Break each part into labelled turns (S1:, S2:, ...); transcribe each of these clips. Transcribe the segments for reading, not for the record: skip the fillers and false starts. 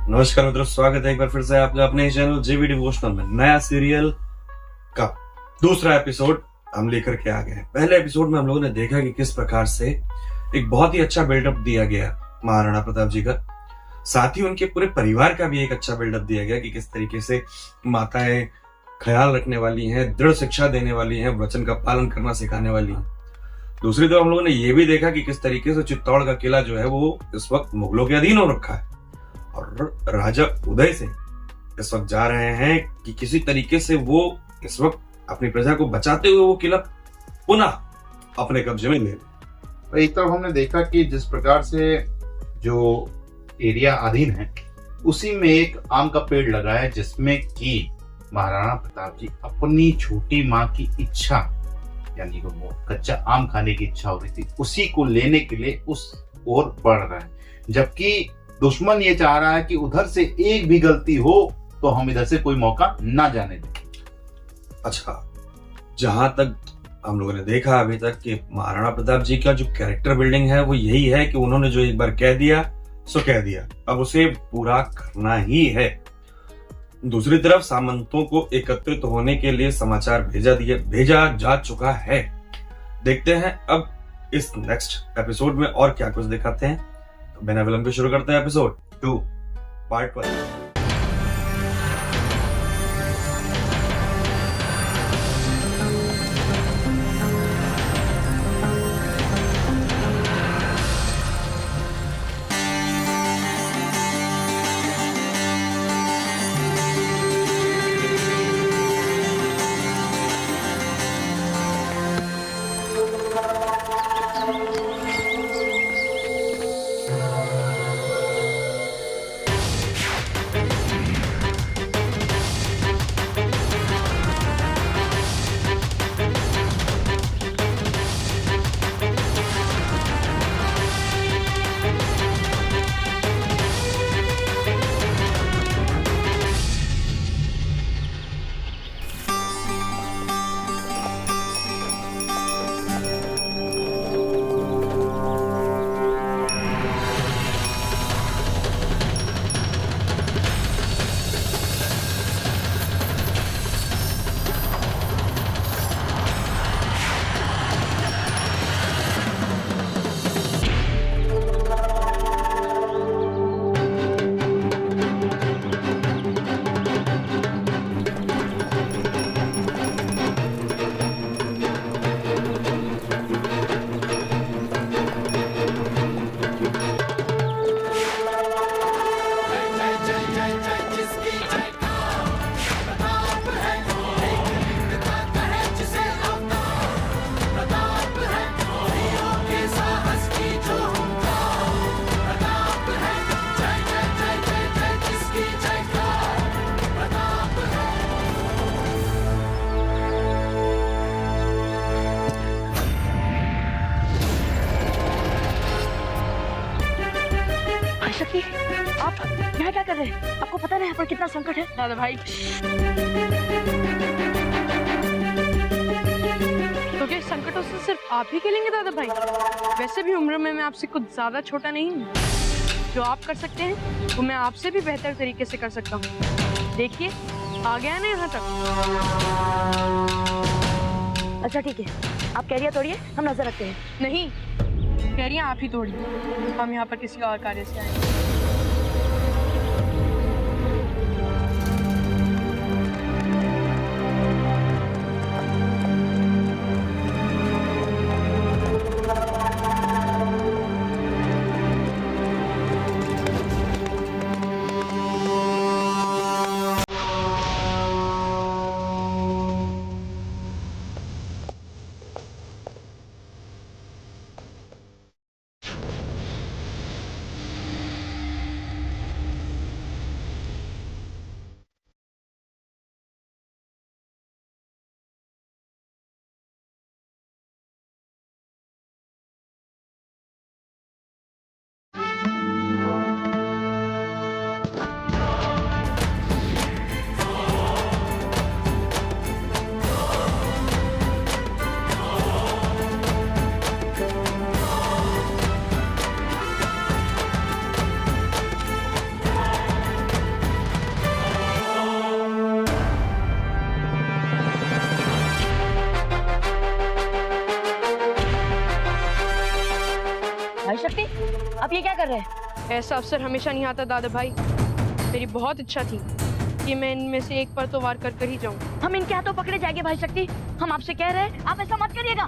S1: नमस्कार मित्रों, स्वागत है एक बार फिर से आपका अपने चैनल जेवी डिवोशनल में। नया सीरियल का दूसरा एपिसोड हम लेकर के आ गए हैं। पहले एपिसोड में हम लोगों ने देखा कि किस प्रकार से एक बहुत ही अच्छा बिल्डअप दिया गया महाराणा प्रताप जी का, साथ ही उनके पूरे परिवार का भी एक अच्छा बिल्डअप दिया गया कि किस तरीके से माताएं ख्याल रखने वाली हैं, दृढ़ शिक्षा देने वाली हैं, वचन का पालन करना सिखाने वाली हैं। दूसरी तरफ हम लोगों ने यह भी देखा कि किस तरीके से चित्तौड़ का किला जो है वो इस वक्त मुगलों के अधीन हो रखा है और राजा उदय सिंह इस वक्त जा रहे हैं कि किसी तरीके से वो इस वक्त अपनी प्रजा को बचाते हुए वो किला पुनः अपने कब्जे में ले लें।
S2: तो एक तरफ हमने देखा कि जिस प्रकार से जो एरिया अधीन है उसी में एक आम का पेड़ लगा है, जिसमें कि महाराणा प्रताप जी अपनी छोटी माँ की इच्छा, यानी कि वो कच्चा आम खाने की इच्छा हो रही थी, उसी को लेने के लिए उस ओर बढ़ रहा है, जबकि दुश्मन ये चाह रहा है कि उधर से एक भी गलती हो तो हम इधर से कोई मौका ना जाने दें।
S1: अच्छा, जहां तक हम लोगों ने देखा अभी तक कि महाराणा प्रताप जी का जो कैरेक्टर बिल्डिंग है वो यही है कि उन्होंने जो एक बार कह दिया सो कह दिया, अब उसे पूरा करना ही है। दूसरी तरफ सामंतों को एकत्रित होने के लिए समाचार भेजा जा चुका है। देखते हैं अब इस नेक्स्ट एपिसोड में और क्या कुछ दिखाते हैं। तो बिना विलंब के शुरू करते हैं एपिसोड 2 पार्ट 1।
S3: शक्ति, आप यहाँ क्या कर रहे हैं? आपको पता नहीं यहाँ पर कितना संकट है? दादा भाई,
S4: तो क्या संकटों से सिर्फ आप ही खेलेंगे दादा भाई? वैसे भी उम्र में मैं आपसे कुछ ज्यादा छोटा नहीं हूँ। जो आप कर सकते हैं वो मैं आपसे भी बेहतर तरीके से कर सकता हूँ। देखिए, आ गया ना यहाँ तक।
S3: अच्छा ठीक है, आप कैरियर तोड़िए, हम नजर रखते हैं।
S4: नहीं, कैरियर आप ही तोड़िए, हम यहाँ पर किसी और कार्य से आए हैं।
S3: आप ये क्या कर रहे हैं?
S4: ऐसा अवसर हमेशा नहीं आता दादा भाई। मेरी बहुत इच्छा थी कि मैं इनमें से एक पर तो वार कर ही जाऊं।
S3: हम इनके हाथों पकड़े जाएंगे भाई शक्ति। हम आपसे कह रहे हैं, आप ऐसा मत करिएगा।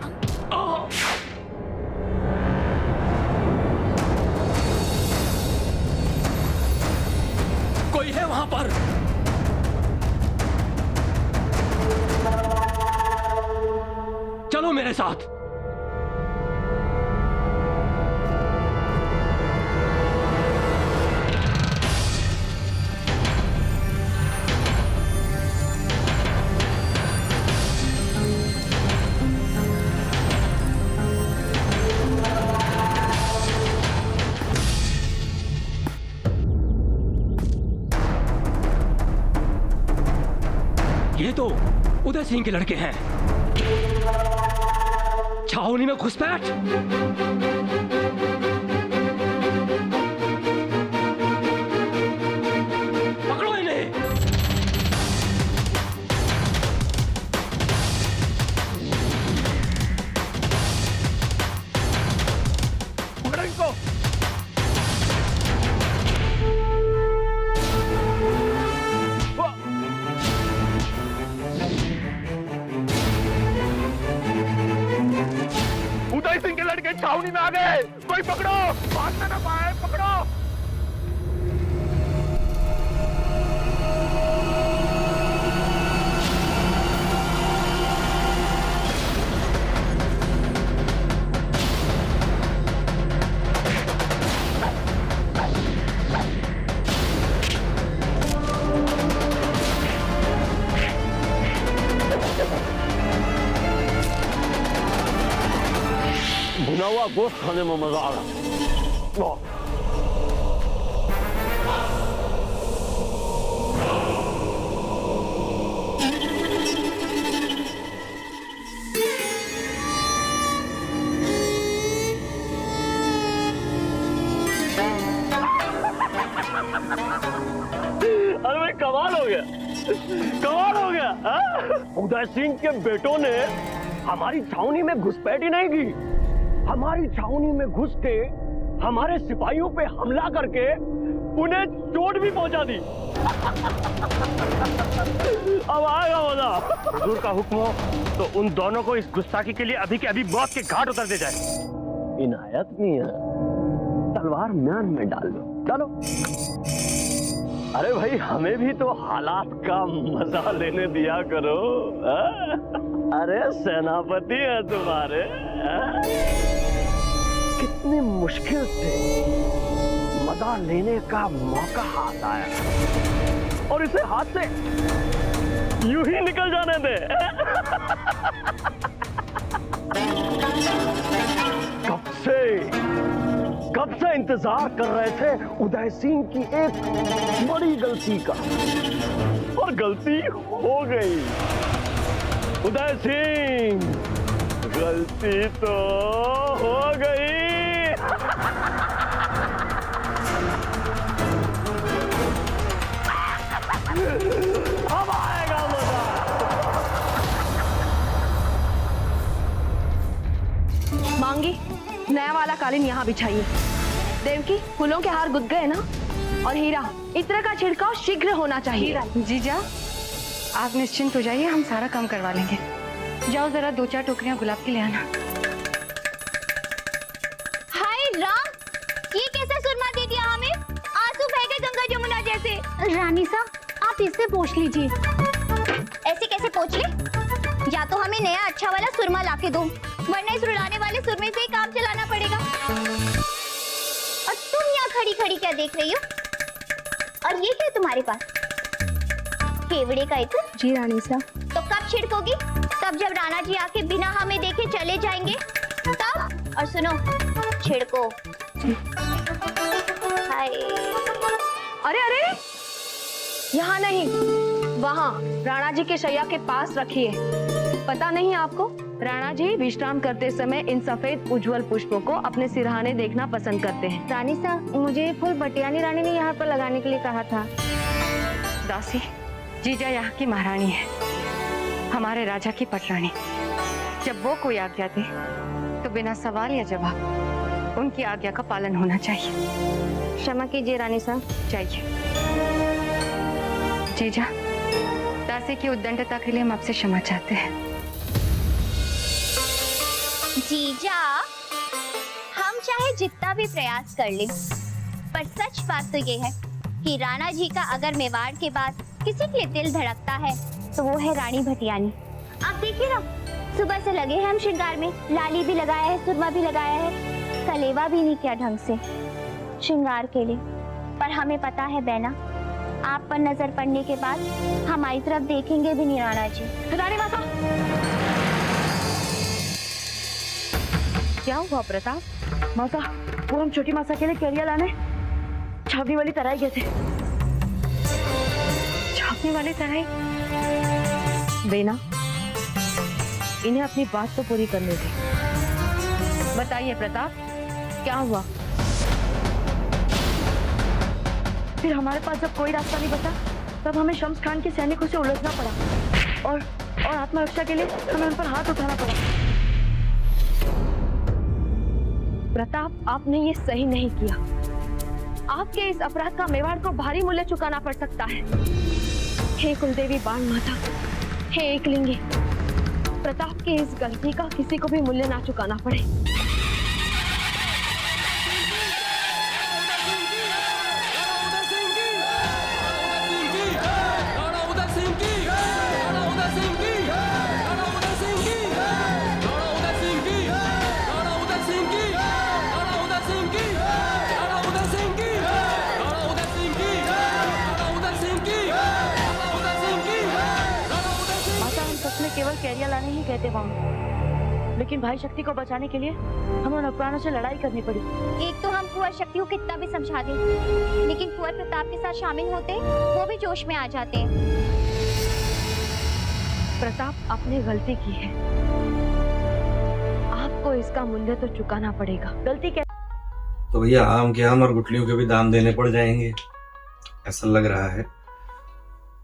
S5: कोई है वहां पर? चलो मेरे साथ। ये तो उदय सिंह के लड़के हैं। छावनी में घुसपैठ। पकड़ो इन्हें। पकड़ो इनको। उदय सिंह के लड़के छावनी में आ गए। कोई पकड़ो, भागना ना पाए, पकड़ो। भुना हुआ गोश्त खाने में मजा आ रहा। अरे भाई कमाल हो गया, कमाल हो गया। उदय सिंह के बेटों ने हमारी छावनी में घुसपैठ ही नहीं की, हमारी छावनी में घुस के हमारे सिपाहियों पे हमला करके उन्हें चोट भी पहुंचा दी। अब आएगा मजा। हुजूर का हुक्म हो तो उन दोनों को इस गुस्ताखी के लिए अभी के अभी मौत के घाट उतर दे जाए। इनायत मियां, तलवार म्यान में डाल दो, डालो। अरे भाई हमें भी तो हालात का मजा लेने दिया करो। अरे सेनापति है तुम्हारे। कितनी मुश्किल से मजा लेने का मौका हाथ आया और इसे हाथ से यूं ही निकल जाने दे। कब से इंतजार कर रहे थे उदय सिंह की एक बड़ी गलती का, और गलती हो गई। उदय सिंह, गलती तो हो गई। अब आएगा मजा।
S4: मांगी, नया वाला कालीन यहाँ बिछाइए। देवकी, फूलों के हार गुथ गए ना? और हीरा, इत्र का छिड़काव शीघ्र होना चाहिए।
S6: जीजा, आप निश्चिंत हो जाइए, हम सारा काम करवा लेंगे। जाओ जरा 2-4 टोकरियां गुलाब की ले आना।
S7: हाय राम, ये कैसा सुरमा दे दिया हमें? आंसू बह गए गंगा जमुना जैसे। रानी साहब, आप इससे पोंछ लीजिए। ऐसे कैसे पोंछ ले? या तो हमें नया अच्छा वाला सुरमा लाके दो, वरना इस रुलाने वाले सुरमे से ही काम चलाना पड़ेगा। और तुम यहाँ खड़ी खड़ी क्या देख रही हो? और ये क्या तुम्हारे पास? केवड़े का इत्र?
S6: जी रानी साहब।
S7: तो कब छिड़कोगी? तब जब राणा जी आके बिना हमें देखे चले जाएंगे तब। और सुनो, छिड़को। हाय।
S4: अरे अरे, यहाँ नहीं, वहाँ राणा जी के शैया के पास रखिए। पता नहीं आपको, राणा जी विश्राम करते समय इन सफेद उज्जवल पुष्पों को अपने सिरहाने देखना पसंद करते हैं।
S7: रानी साहब, मुझे फूल बटियानी रानी ने यहाँ पर लगाने के लिए कहा था।
S6: दासी, जीजा यहाँ की महारानी है, हमारे राजा की पटरानी। जब वो कोई आज्ञा दे तो बिना सवाल या जवाब उनकी आज्ञा का पालन होना चाहिए।
S7: क्षमा कीजिए रानी साहब।
S6: चाहिए जीजा, दासी की उद्दंडता के लिए हम आपसे क्षमा चाहते हैं।
S7: जीजा, हम चाहे जितना भी प्रयास कर लें, पर सच बात तो ये है कि राणा जी का अगर मेवाड़ के बाद किसी के लिए दिल धड़कता है तो वो है रानी भटियानी। आप देखिए ना, सुबह से लगे हैं हम श्रृंगार में, लाली भी लगाया है, सुरमा भी लगाया है, कलेवा भी नहीं किया ढंग से श्रृंगार के लिए। पर हमें पता है बहना, आप पर नजर पड़ने के बाद हमारी तरफ देखेंगे भी नहीं राणा जी।
S3: रानी माता, क्या हुआ प्रताप? माता, वो हम छोटी माता के लिए केरिया लाने छावनी वाली तराई गए थे।
S6: छापने वाले तराई?
S3: बेना, इन्हें अपनी बात तो पूरी करने दी। बताइए प्रताप, क्या हुआ? फिर हमारे पास जब कोई रास्ता नहीं बचा, तब हमें शम्स खान के सैनिकों से उलझना पड़ा और आत्मरक्षा के लिए हमें उन पर हाथ उठाना पड़ा। प्रताप, आपने ये सही नहीं किया। आपके इस अपराध का मेवाड़ को भारी मूल्य चुकाना पड़ सकता है। हे कुलदेवी बाण माता, हे एकलिंगी, प्रताप की इस गलती का किसी को भी मूल्य ना चुकाना पड़े। केवल कैरिया लाने ही कहते वहाँ, लेकिन भाई शक्ति को बचाने के लिए हमें उन प्राणों से लड़ाई करनी पड़ी।
S7: एक तो हम कुंवर शक्ति को कितना भी समझा दें, लेकिन कुंवर प्रताप के साथ शामिल होते वो भी जोश में आ जाते हैं।
S3: प्रताप, आपने गलती की है, आपको इसका मूल्य तो चुकाना पड़ेगा। गलती क्या?
S1: तो भैया आम के आम और गुठलियों के भी दाम देने पड़ जाएंगे, ऐसा लग रहा है।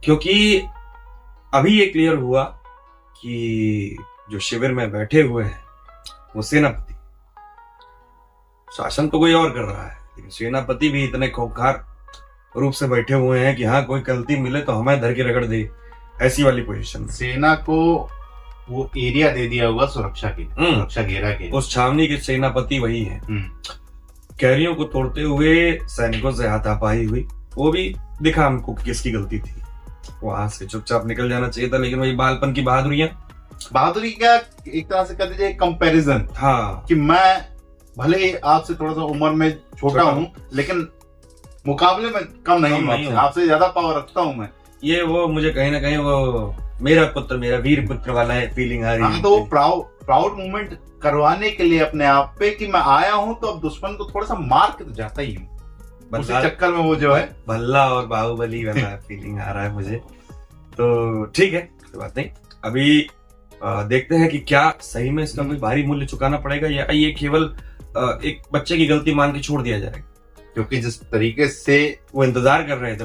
S1: क्योंकि अभी ये क्लियर हुआ कि जो शिविर में बैठे हुए हैं वो सेनापति, शासन तो कोई और कर रहा है, लेकिन सेनापति भी इतने खूंखार रूप से बैठे हुए हैं कि हाँ कोई गलती मिले तो हमें धर के रगड़ दे, ऐसी वाली पोजीशन।
S2: सेना को वो एरिया दे दिया होगा सुरक्षा के, सुरक्षा घेरा के। उस
S1: छावनी के सेनापति वही है। कैरियों को तोड़ते हुए सैनिकों से हाथापाई हुई, वो भी दिखा हमको किसकी गलती थी। वहां से चुपचाप निकल जाना चाहिए था, लेकिन वही बालपन की बहादुरी
S2: क्या एक तरह से कर दीजिए कंपैरिजन।
S1: हाँ,
S2: कि मैं भले आपसे थोड़ा सा उम्र में छोटा हूँ, लेकिन मुकाबले में कम नहीं हूँ, आपसे ज्यादा पावर रखता हूँ मैं।
S1: ये वो मुझे कहीं ना कहीं वो मेरा पुत्र, मेरा वीर पुत्र वाला है फीलिंग आ रही है।
S2: तो वो प्राउड मूवमेंट करवाने के लिए अपने आप पे कि मैं आया हूँ, तो अब दुश्मन को थोड़ा सा मार के तो जाता ही हूँ। उसी चक्कर में वो जो है
S1: भल्ला और बाहुबली वाला फीलिंग आ रहा है मुझे। तो ठीक है, कोई बात नहीं। अभी देखते हैं कि क्या सही में इसका कोई भारी मूल्य चुकाना पड़ेगा या ये केवल एक बच्चे की गलती मान के छोड़ दिया जाएगा।
S2: क्योंकि जिस तरीके से
S1: वो इंतजार कर रहे थे,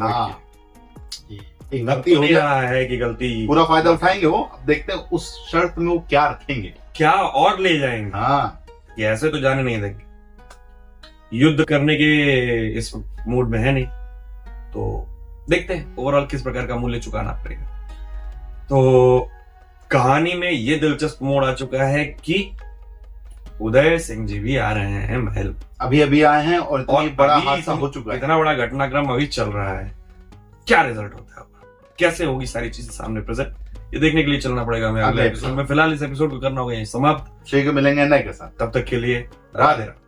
S2: गलती हो
S1: रहा है कि गलती
S2: पूरा फायदा उठाएंगे वो। अब देखते हैं उस शर्त में वो क्या रखेंगे,
S1: क्या और ले जाएंगे।
S2: हाँ,
S1: ये ऐसे तो जाने नहीं देंगे, युद्ध करने के इस मूड में है नहीं। तो देखते हैं ओवरऑल किस प्रकार का मूल्य चुकाना पड़ेगा। तो कहानी में ये दिलचस्प मोड़ आ चुका है कि उदय सिंह जी भी आ रहे हैं महल,
S2: अभी आए हैं और बड़ा हादसा हो चुका है,
S1: इतना बड़ा घटनाक्रम अभी चल रहा है। क्या रिजल्ट होता है, कैसे होगी सारी चीजें सामने प्रेजेंट, ये देखने के लिए चलना पड़ेगा हमें अगले एपिसोड में। फिलहाल इस एपिसोड को करना होगा यहीं समाप्त।
S2: शीघ्र मिलेंगे नए के साथ,
S1: तब तक के लिए
S2: राधे राधे।